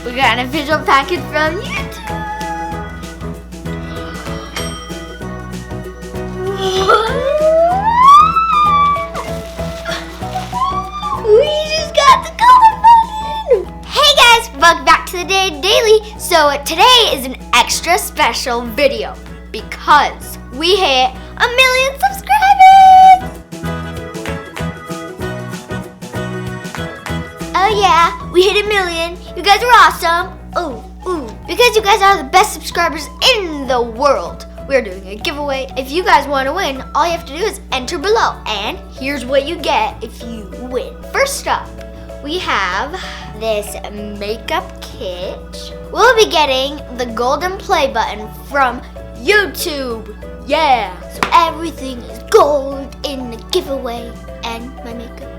We got an official package from YouTube. We just got the color button. Hey guys, welcome back to the Day Daily. So today is an extra special video because we hit 1 million subscribers. Oh yeah, we hit 1 million. You guys are awesome. Because you guys are the best subscribers in the world, we're doing a giveaway. If you guys want to win, all you have to do is enter below. And here's what you get if you win. First up, we have this makeup kit. We'll be getting the golden play button from YouTube. Yeah. So everything is gold in the giveaway and my makeup.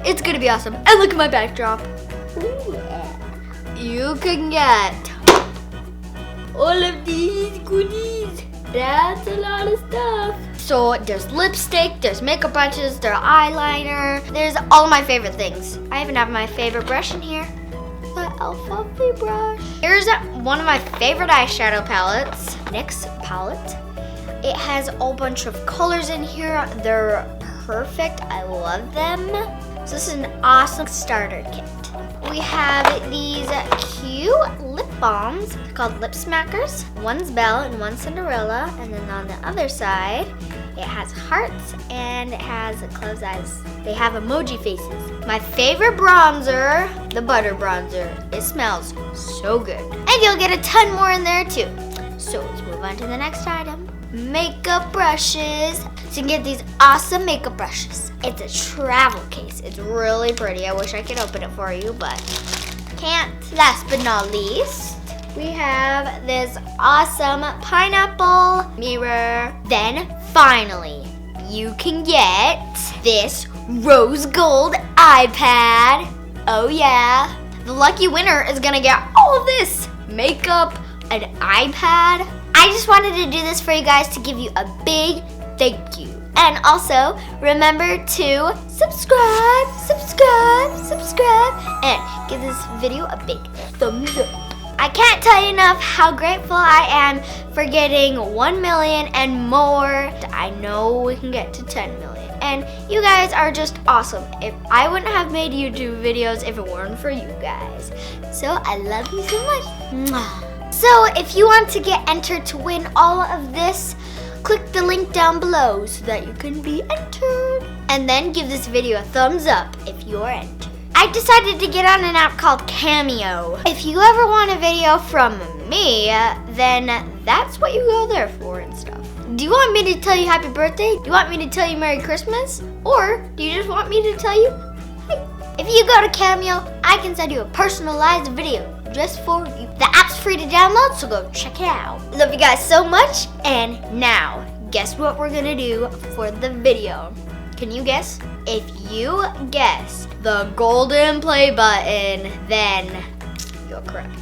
It's gonna be awesome. And look at my backdrop. Ooh, yeah. You can get all of these goodies. That's a lot of stuff. So there's lipstick, there's makeup brushes, there's eyeliner, there's all my favorite things. I even have my favorite brush in here, the Alfalfa brush. Here's one of my favorite eyeshadow palettes, NYX palette. It has a whole bunch of colors in here. They're perfect. I love them. So this is an awesome starter kit. We have these cute lip balms called Lip Smackers. One's Belle and one's Cinderella. And then on the other side, it has hearts and it has closed eyes. They have emoji faces. My favorite bronzer, the butter bronzer. It smells so good. And you'll get a ton more in there too. So let's move on to the next item. Makeup brushes. So you can get these awesome makeup brushes. It's a travel case. It's really pretty. I wish I could open it for you, but can't. Last but not least, we have this awesome pineapple mirror. Then finally, you can get this rose gold iPad. Oh yeah. The lucky winner is gonna get all of this makeup, an iPad. I just wanted to do this for you guys to give you a big thank you. And also, remember to subscribe, and give this video a big thumbs up. I can't tell you enough how grateful I am for getting 1 million and more. I know we can get to 10 million. And you guys are just awesome. If I wouldn't have made YouTube videos if it weren't for you guys. So I love you so much. Mwah. So if you want to get entered to win all of this, click the link down below so that you can be entered. And then give this video a thumbs up if you're entered. I decided to get on an app called Cameo. If you ever want a video from me, then that's what you go there for and stuff. Do you want me to tell you happy birthday? Do you want me to tell you Merry Christmas? Or do you just want me to tell you hi? If you go to Cameo, I can send you a personalized video just for you. The app's free to download, so go check it out. Love you guys so much. And now, guess what we're gonna do for the video? Can you guess? If you guessed the golden play button, then you're correct.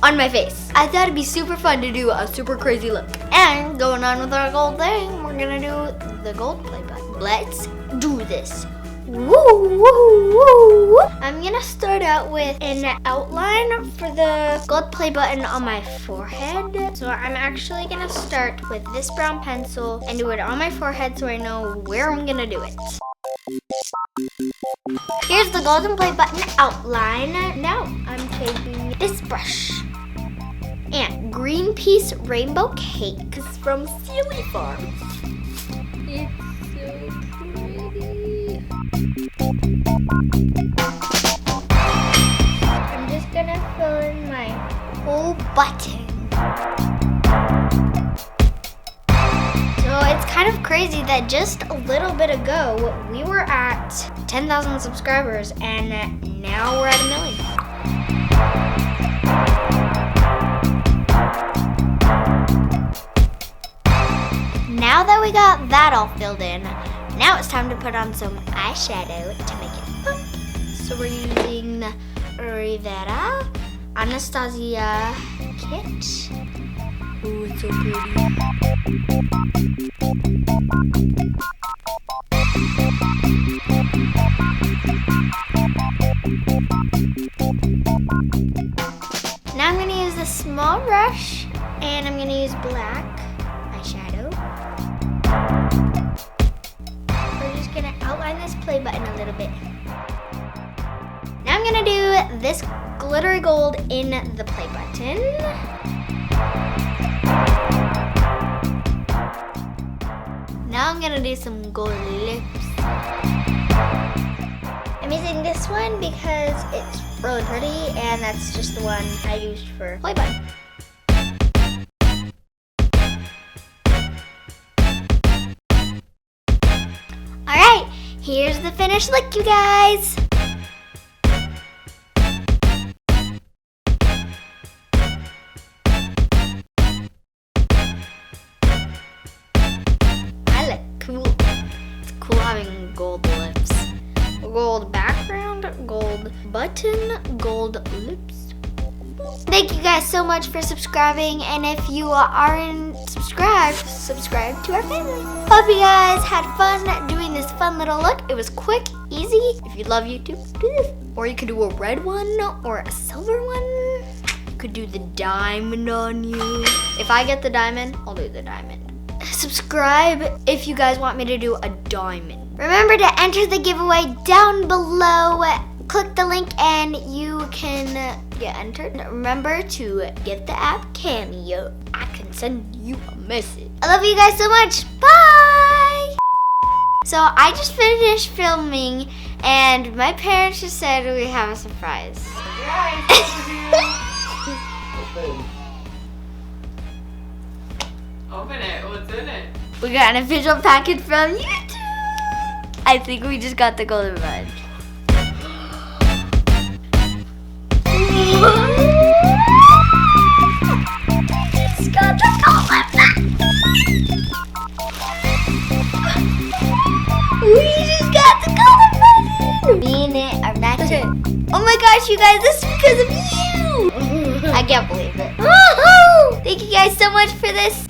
On my face. I thought it'd be super fun to do a super crazy look. And going on with our gold thing, we're gonna do the gold play button. Let's do this. Woo, woo, woo. I'm gonna start out with an outline for the gold play button on my forehead. So I'm actually gonna start with this brown pencil and do it on my forehead so I know where I'm gonna do it. Here's the golden play button outline. Now I'm taking this brush and green piece rainbow cakes from Sealy Farms. It's so pretty. I'm just gonna fill in my whole button. So it's kind of crazy that just a little bit ago we were at 10,000 subscribers and now we're at 1 million. Now that we got that all filled in, now it's time to put on some eyeshadow to make it pop. So we're using the Rivera Anastasia kit. Ooh, it's so pretty. brush, and I'm gonna use black eyeshadow. We're just gonna outline this play button a little bit. Now I'm gonna do this glittery gold in the play button. Now I'm gonna do some gold lips. I'm using this one because it's really pretty, and that's just the one I used for play button. Alright, here's the finished look, you guys. I look cool. It's cool having gold lips. Gold background, gold button, gold lips. Thank you guys so much for subscribing, and if you aren't subscribed, subscribe to our family. Hope you guys had fun doing this fun little look. It was quick, easy. If you love YouTube, do this. Or you could do a red one or a silver one. You could do the diamond on you. If I get the diamond, I'll do the diamond. Subscribe if you guys want me to do a diamond. Remember to enter the giveaway down below. Click the link and you can get entered. Remember to get the app Cameo. I can send you a message. I love you guys so much. Bye! So I just finished filming and my parents just said we have a surprise. Open it. What's in it? We got an official package from YouTube. I think we just got the golden bud. Just got the golden bud. We just got the golden bud. Me and it are matching. Oh my gosh, you guys, this is because of you. I can't believe it. Woohoo! Thank you guys so much for this.